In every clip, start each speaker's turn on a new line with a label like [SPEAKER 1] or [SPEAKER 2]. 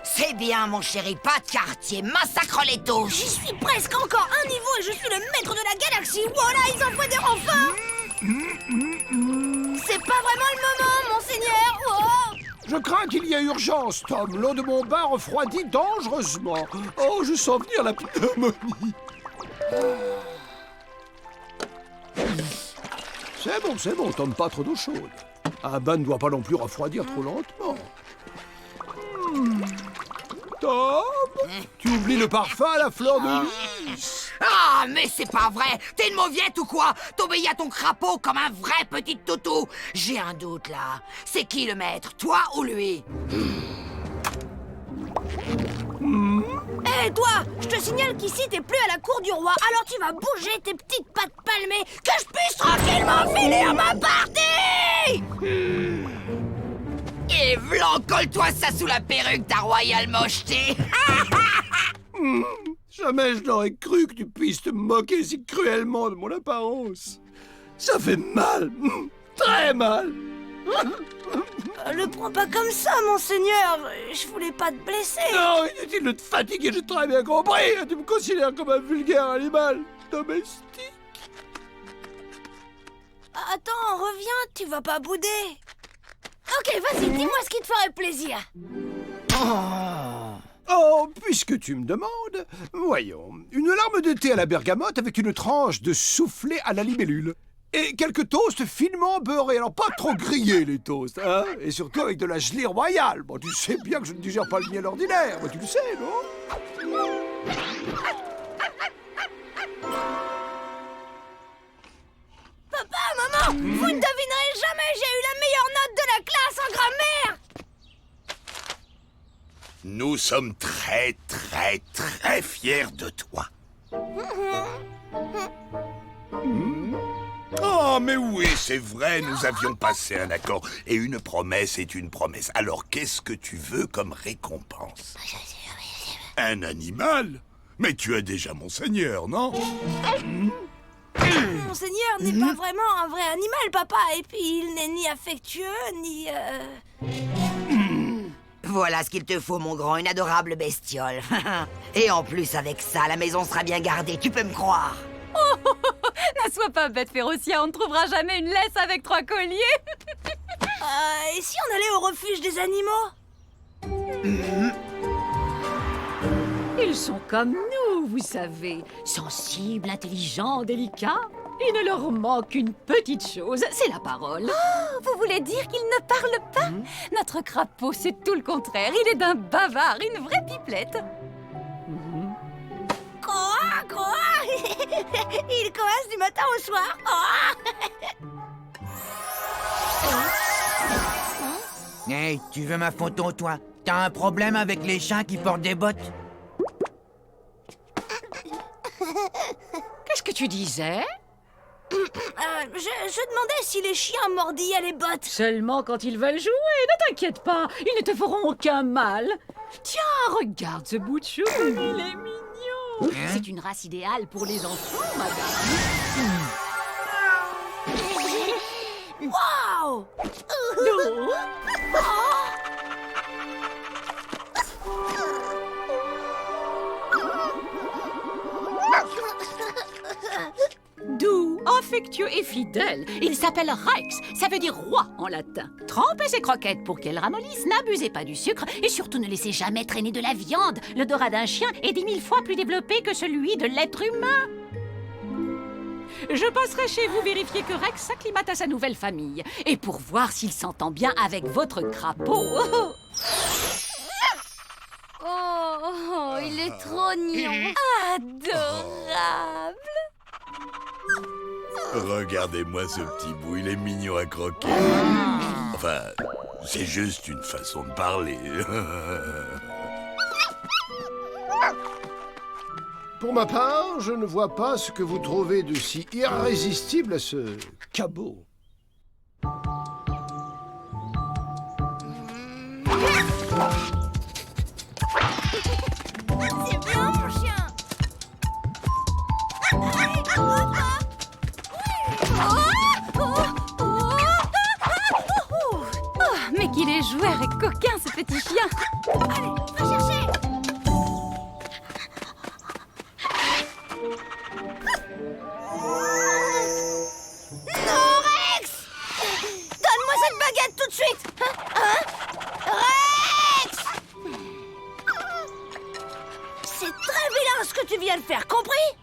[SPEAKER 1] C'est bien, mon chéri, pas de quartier, massacre les touches.
[SPEAKER 2] J'y suis presque encore un niveau et je suis le maître de la galaxie. Voilà, ils envoient des renforts. C'est pas vraiment le moment, monseigneur. Oh.
[SPEAKER 3] Je crains qu'il y ait urgence, Tom. L'eau de mon bain refroidit dangereusement. Oh, je sens venir la pneumonie. C'est bon, Tom, pas trop d'eau chaude. Un bain ne doit pas non plus refroidir trop lentement. Tom, tu oublies le parfum à la fleur de lys.
[SPEAKER 1] Ah, mais c'est pas vrai. T'es une mauviette ou quoi? T'obéis à ton crapaud comme un vrai petit toutou. J'ai un doute, là. C'est qui le maître, toi ou lui?
[SPEAKER 2] Hé, toi, je te signale qu'ici, t'es plus à la cour du roi. Alors tu vas bouger tes petites pattes palmées que je puisse tranquillement finir ma partie.
[SPEAKER 1] Et v'lan, colle-toi ça sous la perruque, ta royale mocheté.
[SPEAKER 3] Jamais je n'aurais cru que tu puisses te moquer si cruellement de mon apparence. Ça fait mal, très mal.
[SPEAKER 2] Le prends pas comme ça, monseigneur. Je voulais pas te blesser.
[SPEAKER 3] Non, inutile de te fatiguer, j'ai très bien compris. Tu me considères comme un vulgaire animal domestique.
[SPEAKER 2] Attends, reviens, tu vas pas bouder. Ok, vas-y, dis-moi ce qui te ferait plaisir.
[SPEAKER 3] Oh, puisque tu me demandes, voyons, une larme de thé à la bergamote avec une tranche de soufflé à la libellule. Et quelques toasts finement beurrés, alors pas trop grillés les toasts, hein. Et surtout avec de la gelée royale. Bon, tu sais bien que je ne digère pas le miel ordinaire, tu le sais, non?
[SPEAKER 2] Papa, maman, vous ne devinerez jamais, j'ai eu la meilleure note de la classe en grammaire.
[SPEAKER 4] Nous sommes très, très, très fiers de toi. Oh, mais oui, c'est vrai, nous avions passé un accord. Et une promesse est une promesse. Alors, qu'est-ce que tu veux comme récompense? Un animal? Mais tu as déjà Monseigneur, non?
[SPEAKER 2] Monseigneur n'est pas vraiment un vrai animal, papa. Et puis, il n'est ni affectueux, ni...
[SPEAKER 1] Voilà ce qu'il te faut, mon grand, une adorable bestiole. Et en plus, avec ça, la maison sera bien gardée, tu peux me croire.
[SPEAKER 5] Ne sois pas bête, Férocia, on ne trouvera jamais une laisse avec 3 colliers.
[SPEAKER 2] Et si on allait au refuge des animaux?
[SPEAKER 5] Ils sont comme nous, vous savez, sensibles, intelligents, délicats. Il ne leur manque qu'une petite chose, c'est la parole. Oh, vous voulez dire qu'ils ne parlent pas? Notre crapaud, c'est tout le contraire. Il est d'un bavard, une vraie pipelette.
[SPEAKER 2] Quoi? Il coasse du matin au soir.
[SPEAKER 6] Hey, tu veux ma photo, toi? T'as un problème avec les chiens qui portent des bottes?
[SPEAKER 5] Qu'est-ce que tu disais?
[SPEAKER 2] Je demandais si les chiens mordillaient les bottes.
[SPEAKER 5] Seulement quand ils veulent jouer, ne t'inquiète pas, ils ne te feront aucun mal. Tiens, regarde ce bout de chou, il est mignon. C'est une race idéale pour les enfants, madame.
[SPEAKER 2] Waouh!
[SPEAKER 5] Doux, affectueux et fidèle. Il s'appelle Rex, ça veut dire roi en latin. Trempez ces croquettes pour qu'elles ramollissent, n'abusez pas du sucre et surtout ne laissez jamais traîner de la viande. L'odorat d'un chien est 10 000 fois plus développé que celui de l'être humain. Je passerai chez vous vérifier que Rex s'acclimate à sa nouvelle famille. Et pour voir s'il s'entend bien avec votre crapaud.
[SPEAKER 2] Oh, il est trop mignon.
[SPEAKER 5] Adorable.
[SPEAKER 4] Regardez-moi ce petit bout, il est mignon à croquer. Enfin, c'est juste une façon de parler.
[SPEAKER 3] Pour ma part, je ne vois pas ce que vous trouvez de si irrésistible à ce cabot.
[SPEAKER 2] C'est bien, mon chien.
[SPEAKER 5] petit chien.
[SPEAKER 2] Allez, va chercher. Non, Rex! Donne-moi cette baguette tout de suite. Rex! C'est très vilain ce que tu viens de faire, compris?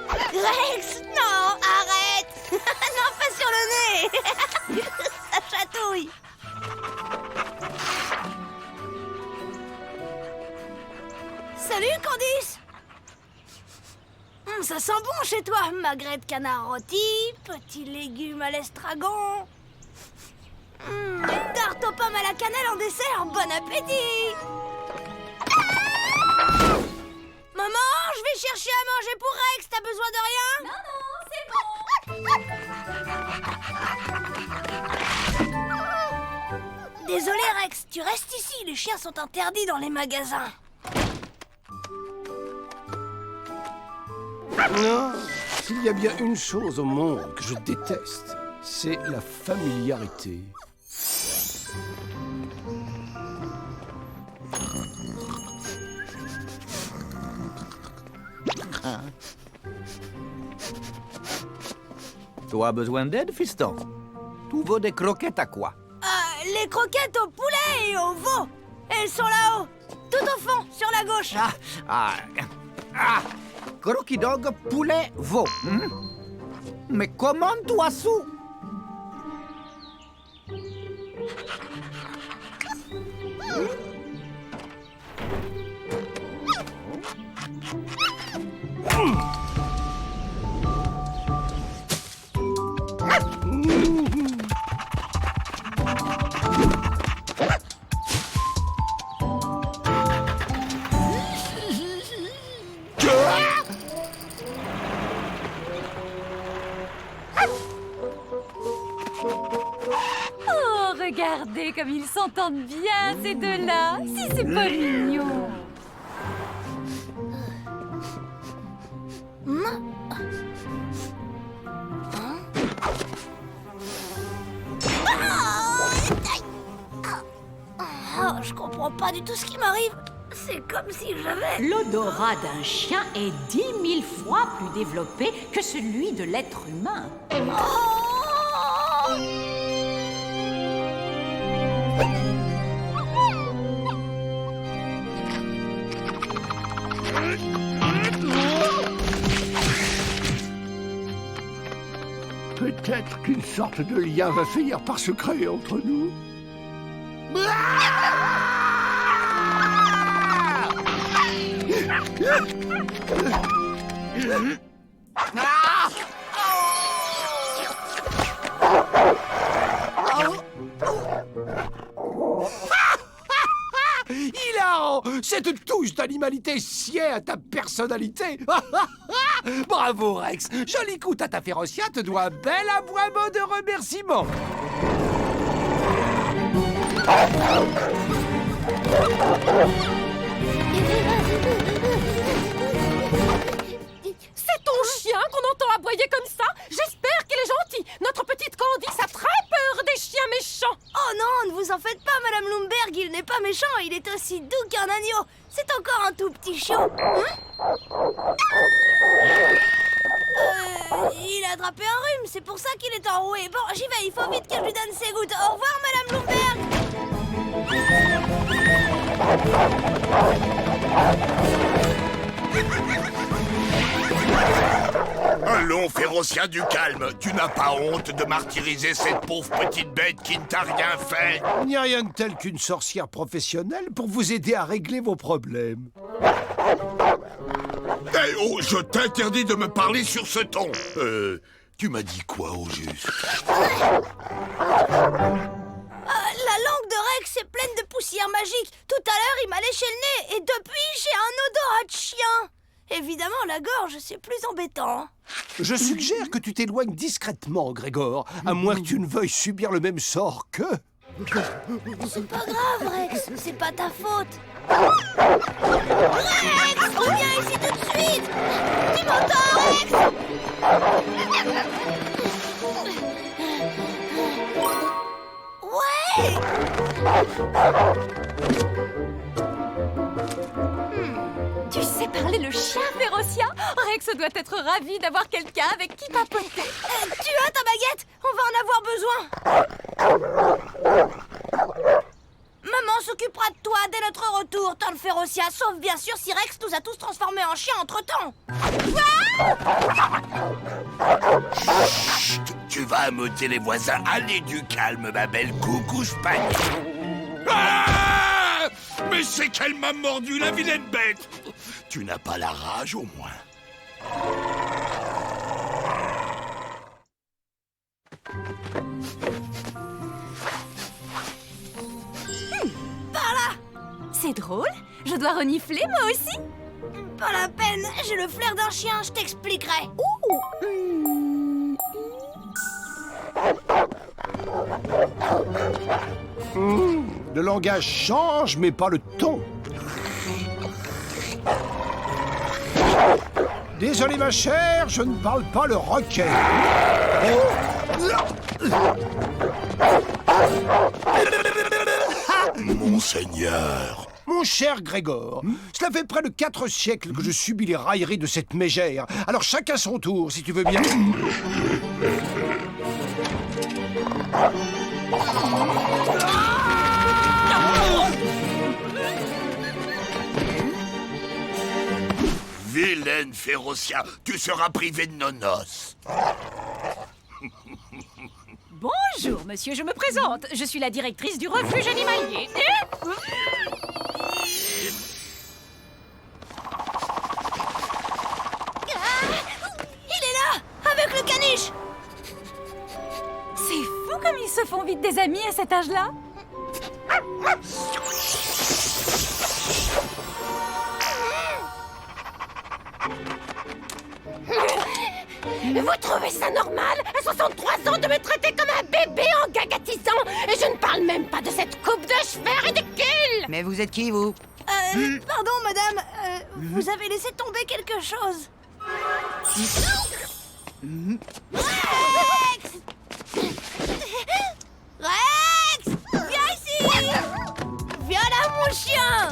[SPEAKER 2] Rex, non, arrête. Non, pas sur le nez. Ça chatouille. Salut, Candice. Ça sent bon chez toi. Magret de canard rôti, petits légumes à l'estragon. Une tarte aux pommes à la cannelle en dessert. Bon appétit. Maman, je vais chercher à manger pour Rex. T'as besoin de rien? Désolé, Rex. Tu restes ici. Les chiens sont interdits dans les magasins.
[SPEAKER 3] Non, s'il y a bien une chose au monde que je déteste, c'est la familiarité.
[SPEAKER 6] Tu as besoin d'aide, fiston? Tu veux des croquettes à quoi?
[SPEAKER 2] Les croquettes au poulet et au veau. Elles sont là-haut. Tout au fond, sur la gauche.
[SPEAKER 6] Croquis dog, poulet, veau. Mais comment tu as su?
[SPEAKER 5] Oh, regardez comme ils s'entendent bien, ces deux-là. Si c'est pas mignon.
[SPEAKER 2] Oh, je comprends pas du tout ce qui m'arrive. C'est comme si j'avais...
[SPEAKER 5] L'odorat d'un chien est 10 000 fois plus développé que celui de l'être humain.
[SPEAKER 2] Oh!
[SPEAKER 3] Peut-être qu'une sorte de lien va finir par se créer entre nous. Hilarant! Cette touche d'animalité sied à ta personnalité. Bravo, Rex. Joli coup, Tata Férocia te doit un bel aboiement de remerciements.
[SPEAKER 5] C'est ton chien qu'on entend aboyer comme ça? J'espère qu'il est gentil. Notre petite Candice a très peur des chiens méchants.
[SPEAKER 2] Oh non, ne vous en faites pas, Madame Lumberg, il n'est pas méchant, il est aussi doux qu'un agneau. C'est encore un tout petit chiot. Il a attrapé un rhume, c'est pour ça qu'il est enroué. Bon, j'y vais, il faut vite que je lui donne ses gouttes. Au revoir, Madame Lumberg.
[SPEAKER 4] Allons, Férocien, du calme. Tu n'as pas honte de martyriser cette pauvre petite bête qui ne t'a rien fait?
[SPEAKER 3] Il n'y a rien de tel qu'une sorcière professionnelle pour vous aider à régler vos problèmes.
[SPEAKER 4] Eh oh, je t'interdis de me parler sur ce ton. Tu m'as dit quoi au juste?
[SPEAKER 2] La langue de Rex est pleine de poussière magique. Tout à l'heure, il m'a léché le nez et depuis, j'ai un odorat de chien. Évidemment, la gorge, c'est plus embêtant.
[SPEAKER 3] Je suggère que tu t'éloignes discrètement, Grégor, à moins que tu ne veuilles subir le même sort que...
[SPEAKER 2] C'est pas grave, Rex, c'est pas ta faute. Rex, reviens ici tout de suite. Tu m'entends, Rex? Ouais.
[SPEAKER 5] Tu sais parler le chien, Férocia? Rex doit être ravi d'avoir quelqu'un avec qui papoter.
[SPEAKER 2] Tu as ta baguette? On va en avoir besoin. Maman s'occupera de toi dès notre retour, Tante Férocia, sauf bien sûr si Rex nous a tous transformés en chiens entre-temps.
[SPEAKER 4] Chut, tu vas ameuter les voisins. Allez du calme, ma belle. Coucou, je panique. Ah! Mais c'est qu'elle m'a mordu, la vilaine bête. Tu n'as pas la rage, au moins.
[SPEAKER 5] C'est drôle, je dois renifler moi aussi.
[SPEAKER 2] Pas la peine, j'ai le flair d'un chien, je t'expliquerai.
[SPEAKER 3] Le langage change, mais pas le ton. Désolé, ma chère, je ne parle pas le roquet.
[SPEAKER 4] Monseigneur.
[SPEAKER 3] Mon cher Grégor, cela fait près de 4 siècles que je subis les railleries de cette mégère. Alors chacun son tour, si tu veux bien.
[SPEAKER 4] Vilaine Férocia, tu seras privé de nos noces.
[SPEAKER 5] Bonjour, monsieur, je me présente. Je suis la directrice du refuge animalier.
[SPEAKER 2] Il est là, avec le caniche.
[SPEAKER 5] C'est fou comme ils se font vite des amis à cet âge-là.
[SPEAKER 7] Vous trouvez ça normal, à 63 ans, de me traiter comme un bébé en gagatisant? Et je ne parle même pas de cette coupe de cheveux ridicule!
[SPEAKER 6] Mais vous êtes qui, vous?
[SPEAKER 2] Pardon, madame, vous avez laissé tomber quelque chose. Rex! Rex! Viens ici! Viens là, mon chien!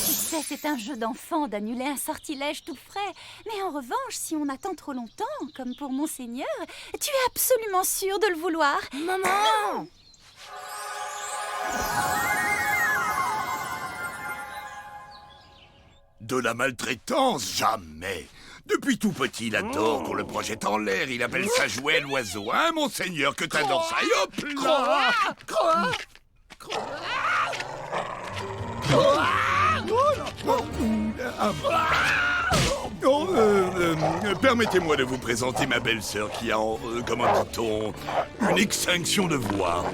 [SPEAKER 5] Tu sais, c'est un jeu d'enfant d'annuler un sortilège tout frais. Mais en revanche, si on attend trop longtemps, comme pour Monseigneur, tu es absolument sûr de le vouloir.
[SPEAKER 2] Maman!
[SPEAKER 4] De la maltraitance, jamais. Depuis tout petit, il adore qu'on le projette en l'air. Il appelle ça jouer l'oiseau. Hein, Monseigneur, que t'adores ça. Et hop là! Permettez-moi de vous présenter ma belle-sœur qui a, comment dit-on, une extinction de voix.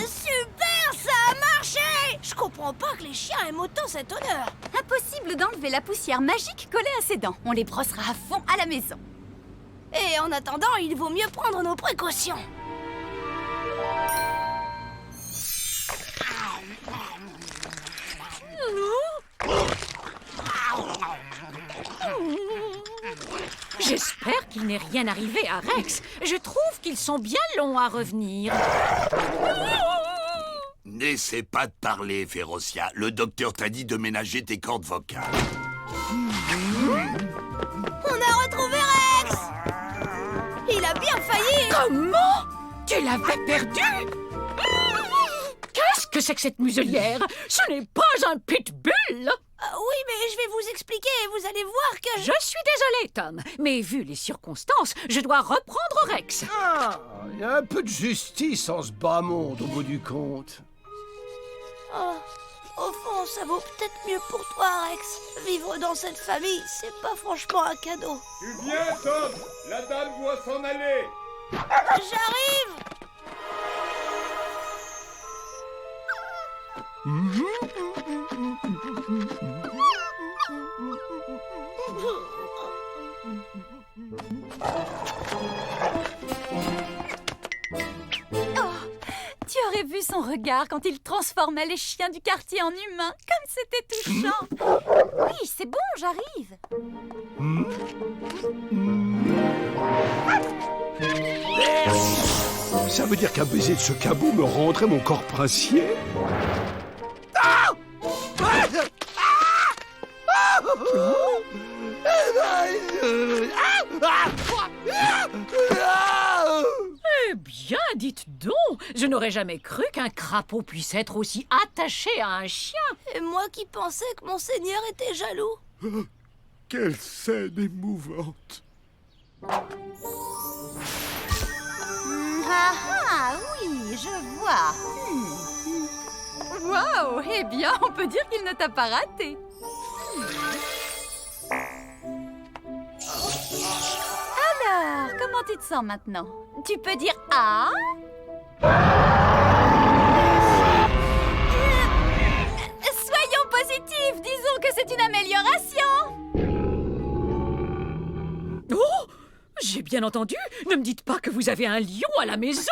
[SPEAKER 2] Super, ça a marché! Je comprends pas que les chiens aiment autant cet honneur.
[SPEAKER 5] Impossible d'enlever la poussière magique collée à ses dents. On les brossera à fond à la maison.
[SPEAKER 2] Et en attendant, il vaut mieux prendre nos précautions.
[SPEAKER 5] J'espère qu'il n'est rien arrivé à Rex. Je trouve qu'ils sont bien longs à revenir.
[SPEAKER 4] N'essaie pas de parler, Férocia. Le docteur t'a dit de ménager tes cordes vocales.
[SPEAKER 2] On a retrouvé Rex! Il a bien failli!
[SPEAKER 5] Comment? Tu l'avais perdu? Qu'est-ce que c'est que cette muselière? Ce n'est pas un pitbull!
[SPEAKER 2] Oui, mais je vais vous expliquer et vous allez voir que
[SPEAKER 5] Je suis désolée, Tom, mais vu les circonstances, je dois reprendre Rex.
[SPEAKER 3] Ah, il y a un peu de justice en ce bas monde au bout du compte.
[SPEAKER 2] Oh, au fond, ça vaut peut-être mieux pour toi, Rex. Vivre dans cette famille, c'est pas franchement un cadeau.
[SPEAKER 8] Tu viens, Tom? La dame doit s'en aller.
[SPEAKER 2] J'arrive!
[SPEAKER 5] Tu aurais vu son son regard quand il transformait les chiens du quartier en humains, comme c'était touchant. Oui, c'est bon, j'arrive.
[SPEAKER 3] Ça veut dire qu'un baiser de ce cabot me rendrait mon corps princier?
[SPEAKER 5] Eh bien, dites donc, je n'aurais jamais cru qu'un crapaud puisse être aussi attaché à un chien.
[SPEAKER 2] Et moi qui pensais que mon seigneur était jaloux.
[SPEAKER 3] Quelle scène émouvante!
[SPEAKER 5] Ah, oui, je vois. Waouh, eh bien, on peut dire qu'il ne t'a pas raté. Alors, comment tu te sens maintenant? Tu peux dire « Ah ». Soyons positifs, disons que c'est une amélioration. Oh, j'ai bien entendu. Ne me dites pas que vous avez un lion à la maison.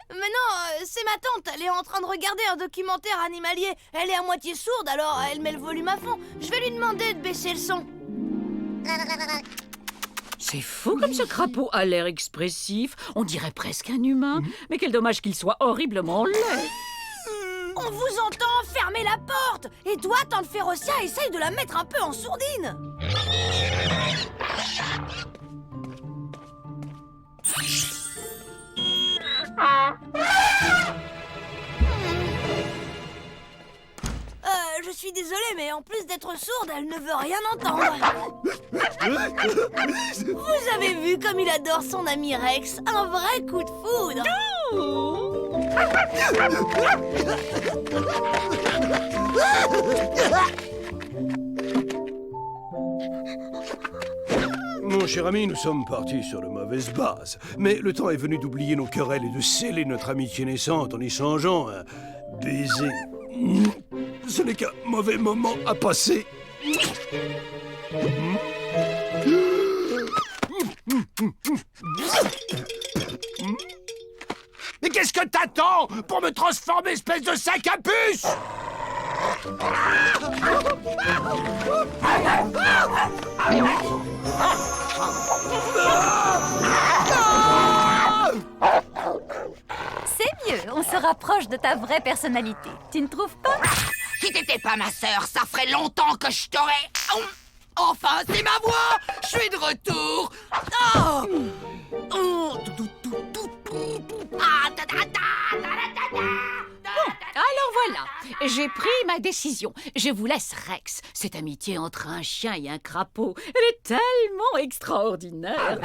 [SPEAKER 2] Mais non, c'est ma tante, elle est en train de regarder un documentaire animalier. Elle est à moitié sourde, alors elle met le volume à fond. Je vais lui demander de baisser le son.
[SPEAKER 5] C'est fou comme ce crapaud a l'air expressif. On dirait presque un humain. Mais quel dommage qu'il soit horriblement laid.
[SPEAKER 2] On vous entend, fermez la porte. Et toi, tante Férocia, essaye de la mettre un peu en sourdine. Je suis désolée, mais en plus d'être sourde, elle ne veut rien entendre. Vous avez vu comme il adore son ami Rex? Un vrai coup de foudre.
[SPEAKER 3] Mon cher ami, nous sommes partis sur de mauvaises bases. Mais le temps est venu d'oublier nos querelles et de sceller notre amitié naissante en échangeant un baiser. Ce n'est qu'un mauvais moment à passer. Mais qu'est-ce que t'attends pour me transformer, espèce de sac à puce?
[SPEAKER 5] C'est mieux, on se rapproche de ta vraie personnalité. Tu ne trouves pas?
[SPEAKER 1] Si t'étais pas ma sœur, ça ferait longtemps que je t'aurais... Enfin, c'est ma voix. Je suis de retour. Oh.
[SPEAKER 5] Alors voilà, j'ai pris ma décision. Je vous laisse Rex. Cette amitié entre un chien et un crapaud, elle est tellement extraordinaire.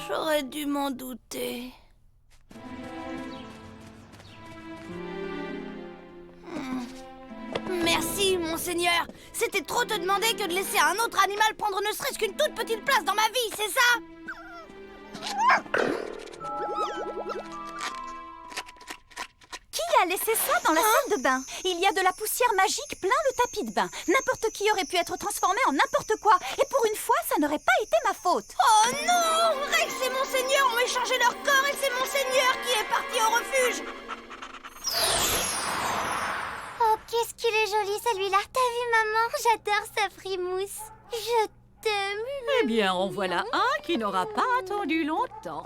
[SPEAKER 2] J'aurais dû m'en douter. Merci, monseigneur. C'était trop te demander que de laisser un autre animal prendre ne serait-ce qu'une toute petite place dans ma vie, c'est ça?
[SPEAKER 5] Qui a laissé ça dans la salle de bain? Il y a de la poussière magique plein le tapis de bain. N'importe qui aurait pu être transformé en n'importe quoi. Et pour une fois, ça n'aurait pas été ma faute.
[SPEAKER 2] Oh non! Rex et monseigneur ont échangé leur corps et c'est monseigneur qui est parti au refuge.
[SPEAKER 9] Oh, qu'est-ce qu'il est joli celui-là. T'as vu, maman? J'adore sa frimousse. Je t'aime.
[SPEAKER 5] Eh bien, en voilà un qui n'aura pas attendu longtemps.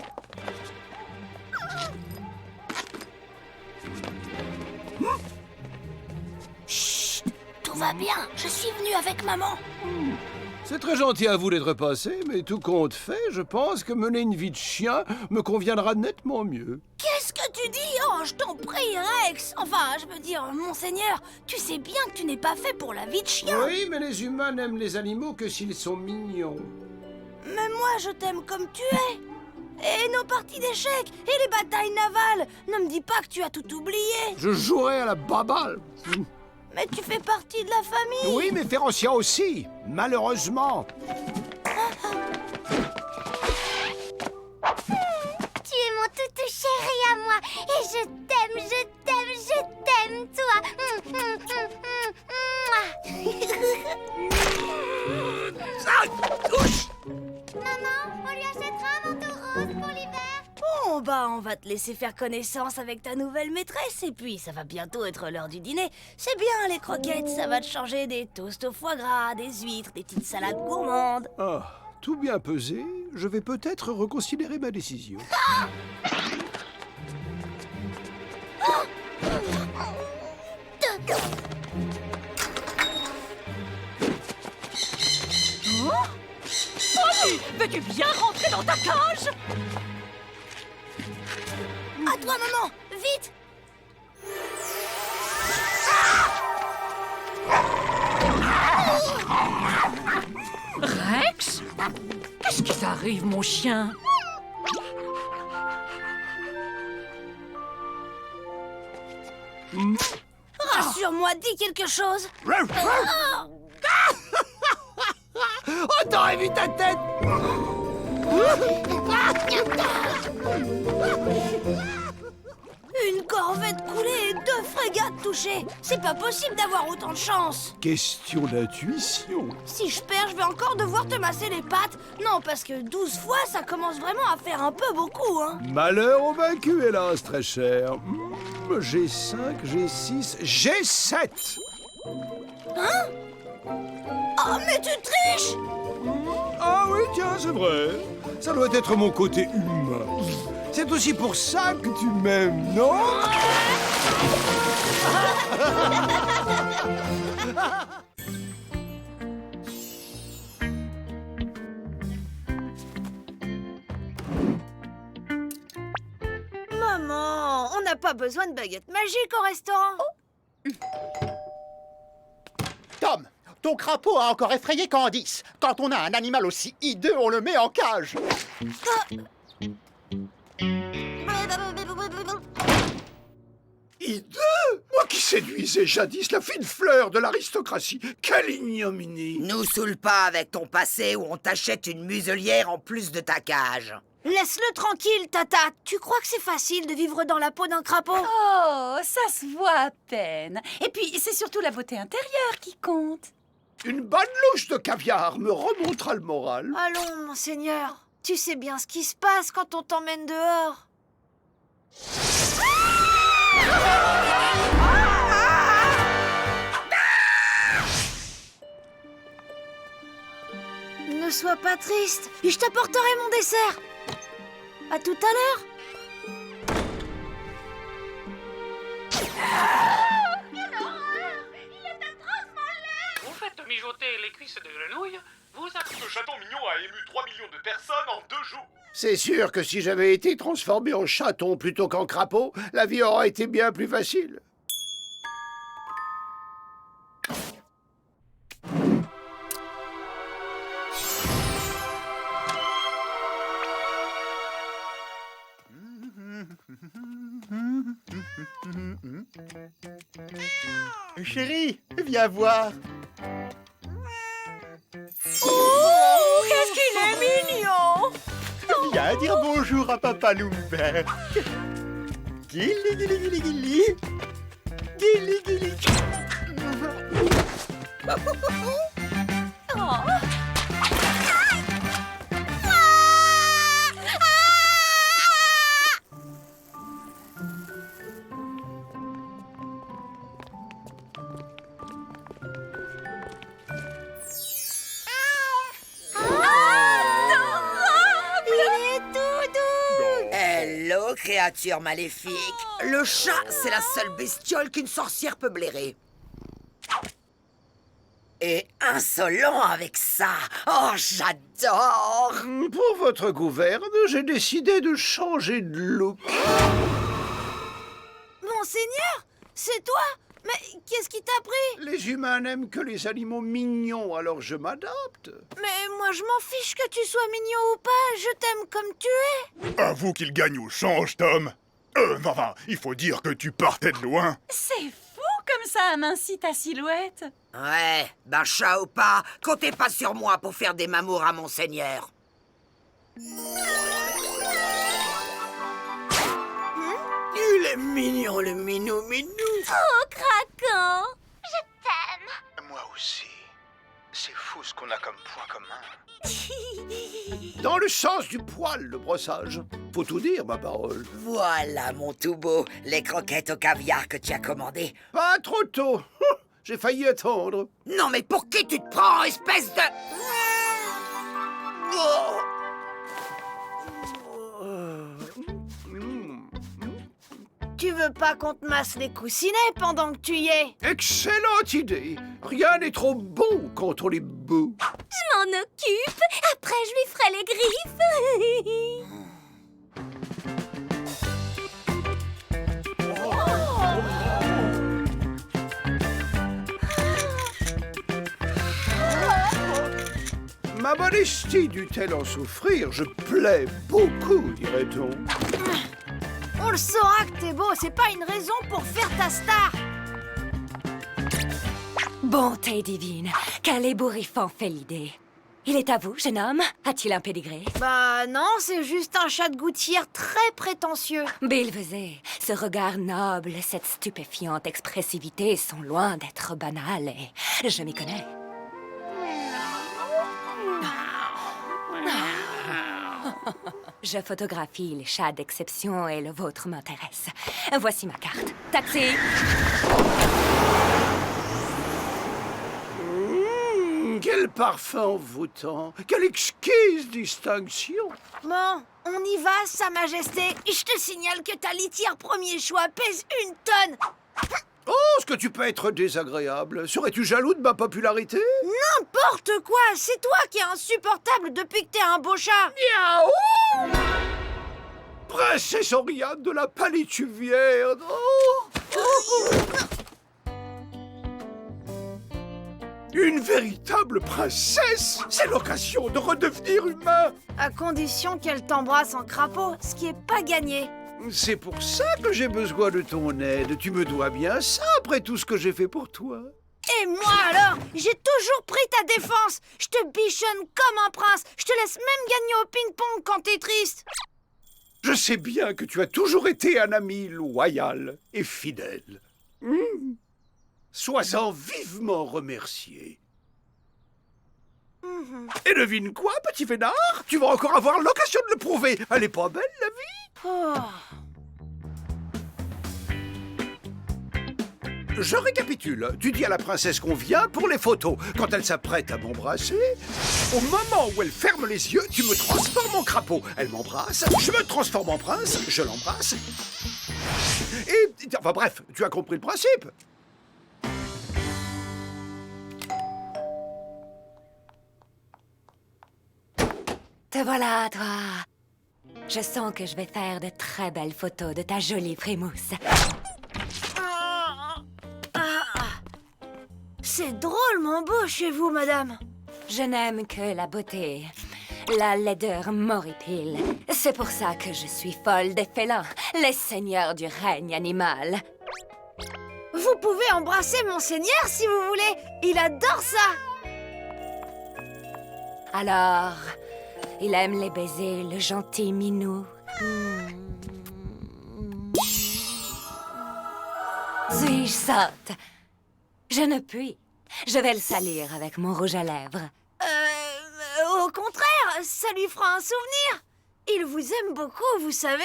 [SPEAKER 2] Chut! Tout va bien. Je suis venue avec maman.
[SPEAKER 3] C'est très gentil à vous d'être passé, mais tout compte fait, je pense que mener une vie de chien me conviendra nettement mieux.
[SPEAKER 2] Qu'est-ce que tu dis? Oh, je t'en prie, Rex. Enfin, je veux dire, monseigneur, tu sais bien que tu n'es pas fait pour la vie de chien.
[SPEAKER 3] Oui, mais les humains n'aiment les animaux que s'ils sont mignons.
[SPEAKER 2] Mais moi, je t'aime comme tu es. Et nos parties d'échecs, et les batailles navales. Ne me dis pas que tu as tout oublié.
[SPEAKER 3] Je jouerai à la baballe.
[SPEAKER 2] Mais tu fais partie de la famille.
[SPEAKER 3] Oui, mais Férocia aussi, malheureusement.
[SPEAKER 9] Tu es mon toutou chéri à moi. Et je t'aime, je t'aime, je t'aime, toi.
[SPEAKER 1] Ça touche.
[SPEAKER 9] Maman,
[SPEAKER 2] bah, on va te laisser faire connaissance avec ta nouvelle maîtresse. Et puis, ça va bientôt être l'heure du dîner. C'est bien, les croquettes, ça va te changer des toasts au foie gras, des huîtres, des petites salades gourmandes.
[SPEAKER 3] Ah, tout bien pesé, je vais peut-être reconsidérer ma décision.
[SPEAKER 5] Polly, veux-tu bien rentrer dans ta cage?
[SPEAKER 2] À toi, maman, vite!
[SPEAKER 5] Rex? Qu'est-ce qui t'arrive, mon chien?
[SPEAKER 2] Rassure-moi, dis quelque chose.
[SPEAKER 3] Oh, t'aurais vu ta tête!
[SPEAKER 2] Une corvette coulée et 2 frégates touchées. C'est pas possible d'avoir autant de chance.
[SPEAKER 3] Question d'intuition.
[SPEAKER 2] Si je perds, je vais encore devoir te masser les pattes. Non, parce que 12 fois, ça commence vraiment à faire un peu beaucoup, hein.
[SPEAKER 3] Malheur au vaincu, hélas, très cher. J'ai 5, j'ai 6, j'ai 7.
[SPEAKER 2] Hein? Oh, mais tu triches!
[SPEAKER 3] Ah oui, tiens, c'est vrai. Ça doit être mon côté humain. C'est aussi pour ça que tu m'aimes, non?
[SPEAKER 2] Maman, on n'a pas besoin de baguette magique au restaurant.
[SPEAKER 10] Tom, ton crapaud a encore effrayé Candice. Quand on a un animal aussi hideux, on le met en cage.
[SPEAKER 3] Hideux? Moi qui séduisais jadis la fine fleur de l'aristocratie. Quelle ignominie!
[SPEAKER 1] Nous saoule pas avec ton passé où on t'achète une muselière en plus de ta cage.
[SPEAKER 2] Laisse-le tranquille, Tata. Tu crois que c'est facile de vivre dans la peau d'un crapaud?
[SPEAKER 5] Oh, ça se voit à peine. Et puis, c'est surtout la beauté intérieure qui compte.
[SPEAKER 3] Une bonne louche de caviar me remontera le moral.
[SPEAKER 2] Allons, monseigneur. Tu sais bien ce qui se passe quand on t'emmène dehors. Ne sois pas triste. Je t'apporterai mon dessert. À tout à l'heure.
[SPEAKER 11] Vous faites mijoter les cuisses de grenouille, vous avez...
[SPEAKER 8] Ce chaton mignon a ému 3 millions de personnes en 2 jours.
[SPEAKER 3] C'est sûr que si j'avais été transformé en chaton plutôt qu'en crapaud, la vie aurait été bien plus facile.
[SPEAKER 10] Chérie, viens voir.
[SPEAKER 2] Oh, qu'est-ce qu'il est mignon!
[SPEAKER 10] Viens dire bonjour à Papa Loubert. Gili, gili, gili, gili. Gili, gili.
[SPEAKER 1] Hello, créature maléfique. Le chat, c'est la seule bestiole qu'une sorcière peut blairer. Et insolent avec ça. Oh, j'adore.
[SPEAKER 3] Pour votre gouverne, j'ai décidé de changer de look.
[SPEAKER 2] Monseigneur, c'est toi? Mais qu'est-ce qui t'a pris?
[SPEAKER 3] Les humains n'aiment que les animaux mignons, alors je m'adapte.
[SPEAKER 2] Mais moi, je m'en fiche que tu sois mignon ou pas. Je t'aime comme tu es.
[SPEAKER 8] Avoue qu'il gagne au change, Tom. Enfin, il faut dire que tu partais de loin.
[SPEAKER 5] C'est fou comme ça amincit ta silhouette.
[SPEAKER 1] Ouais, ben chat ou pas, comptez pas sur moi pour faire des mamours à monseigneur. Il est mignon, le minou-minou.
[SPEAKER 9] Oh, craquant! Je t'aime!
[SPEAKER 10] Moi aussi. C'est fou ce qu'on qu'on a comme point commun?
[SPEAKER 3] Dans le sens du poil, le brossage. Faut tout dire, ma parole.
[SPEAKER 1] Voilà, mon tout beau, les croquettes au caviar que tu as commandées.
[SPEAKER 3] Pas trop tôt. J'ai failli attendre.
[SPEAKER 1] Non, mais pour qui tu te prends, espèce de... Oh.
[SPEAKER 2] Tu veux pas qu'on te masse les coussinets pendant que tu y es?
[SPEAKER 3] Excellente idée. Rien n'est trop bon quand on est beau.
[SPEAKER 9] Je m'en occupe. Après, je lui ferai les griffes.
[SPEAKER 3] Ma modestie dut-elle en souffrir? Je plais beaucoup, dirait-on.
[SPEAKER 2] On le saura que t'es beau, c'est pas une raison pour faire ta star.
[SPEAKER 12] Bonté divine, quel ébouriffant fait l'idée. Il est à vous, jeune homme? A-t-il un pédigré?
[SPEAKER 2] Bah non, c'est juste un chat de gouttière très prétentieux.
[SPEAKER 12] Bilvesé, ce regard noble, cette stupéfiante expressivité sont loin d'être banales et je m'y connais. Je photographie les chats d'exception et le vôtre m'intéresse. Voici ma carte. Taxi!
[SPEAKER 3] Quel parfum envoûtant! Quelle exquise distinction!
[SPEAKER 2] Bon, on y va, Sa Majesté. Je te signale que ta litière premier choix pèse 1 tonne.
[SPEAKER 3] Oh, est-ce que tu peux être désagréable? Serais-tu jaloux de ma popularité?
[SPEAKER 2] N'importe quoi, c'est toi qui es insupportable depuis que t'es un beau chat.
[SPEAKER 3] Miaou! Princesse Oriane de la Palituvière! Une véritable princesse! C'est l'occasion de redevenir humain!
[SPEAKER 2] À condition qu'elle t'embrasse en crapaud, ce qui est pas gagné.
[SPEAKER 3] C'est pour ça que j'ai besoin de ton aide. Tu me dois bien ça après tout ce que j'ai fait pour toi.
[SPEAKER 2] Et moi alors? J'ai toujours pris ta défense. Je te bichonne comme un prince. Je te laisse même gagner au ping-pong quand t'es triste.
[SPEAKER 3] Je sais bien que tu as toujours été un ami loyal et fidèle. Sois-en vivement remercié. Et devine quoi, petit vénard? Tu vas encore avoir l'occasion de le prouver. Elle est pas belle, la vie?
[SPEAKER 2] Oh.
[SPEAKER 3] Je récapitule. Tu dis à la princesse qu'on vient pour les photos. Quand elle s'apprête à m'embrasser, au moment où elle ferme les yeux, tu me transformes en crapaud. Elle m'embrasse, je me transforme en prince, je l'embrasse. Et, enfin bref, tu as compris le principe.
[SPEAKER 12] Te voilà, toi. Je sens que je vais faire de très belles photos de ta jolie frimousse.
[SPEAKER 2] C'est drôlement beau chez vous, madame.
[SPEAKER 12] Je n'aime que la beauté, la laideur m'horripile. C'est pour ça que je suis folle des félins, les seigneurs du règne animal.
[SPEAKER 2] Vous pouvez embrasser Monseigneur si vous voulez. Il adore ça.
[SPEAKER 12] Alors, il aime les baisers, le gentil minou. Suis-je sotte? Je ne puis. Je vais le salir avec mon rouge à lèvres.
[SPEAKER 2] Au contraire, ça lui fera un souvenir. Il vous aime beaucoup, vous savez.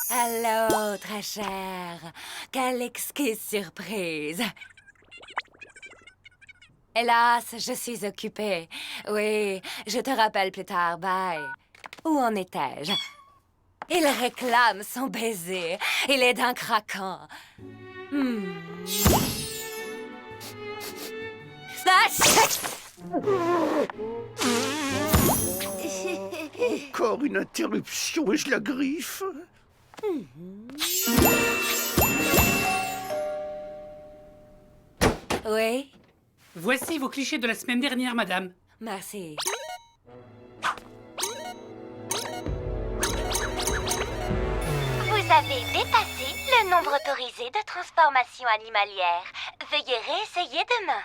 [SPEAKER 12] Allô, très chère. Quelle exquise surprise. Hélas, je suis occupée. Oui, je te rappelle plus tard, bye. Où en étais-je? Il réclame son baiser. Il est d'un craquant.
[SPEAKER 3] Encore une interruption et je la griffe.
[SPEAKER 12] Oui,
[SPEAKER 11] Voici vos clichés de la semaine dernière, madame.
[SPEAKER 12] merci.
[SPEAKER 9] Vous avez dépassé le nombre autorisé de transformations animalières. Veuillez réessayer demain.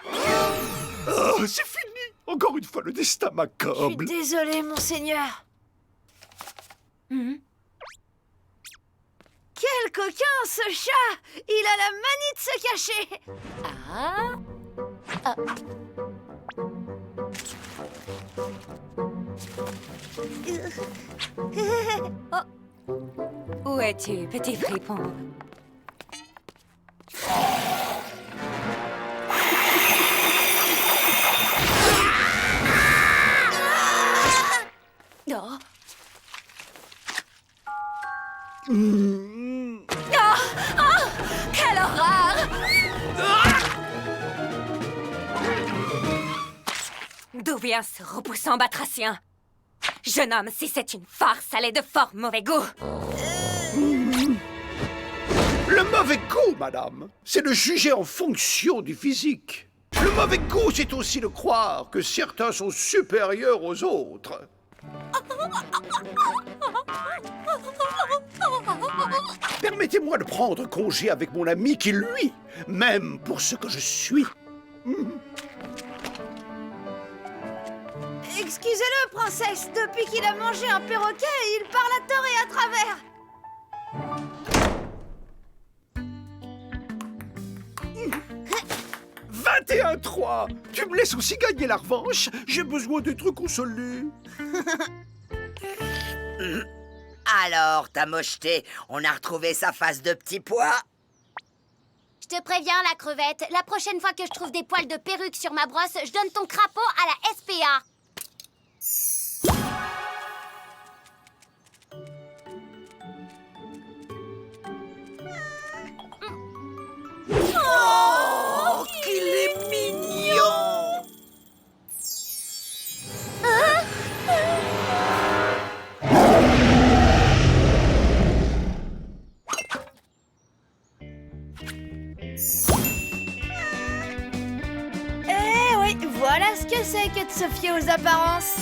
[SPEAKER 3] Oh, c'est fini. Encore une fois, le destin
[SPEAKER 2] Je
[SPEAKER 3] m'accable.
[SPEAKER 2] suis désolée, Monseigneur. Quel coquin, ce chat! Il a la manie de se cacher!
[SPEAKER 12] Ah. Ah. Oh. Où es-tu, petit fripon? Oh. Ah! Ah! Quelle horreur! D'où vient ce repoussant batracien? Jeune homme, si c'est une farce, elle est de fort mauvais goût.
[SPEAKER 3] Le mauvais goût, madame, c'est de juger en fonction du physique. Le mauvais goût, c'est aussi de croire que certains sont supérieurs aux autres. Permettez-moi de prendre congé avec mon ami qui, lui, m'aime pour ce que je suis.
[SPEAKER 2] Excusez-le, princesse. Depuis qu'il a mangé un perroquet, il parle à tort et à travers.
[SPEAKER 3] 21-3. Tu me laisses aussi gagner la revanche? J'ai besoin d'être consolé.
[SPEAKER 1] Alors, ta mocheté, on a retrouvé sa face de petit pois?
[SPEAKER 9] Je te préviens, la crevette, la prochaine fois que je trouve des poils de perruque sur ma brosse, je donne ton crapaud à la SPA.
[SPEAKER 1] Oh, qu'il est mignon!
[SPEAKER 2] Eh oui, voilà ce que c'est que de se fier aux apparences.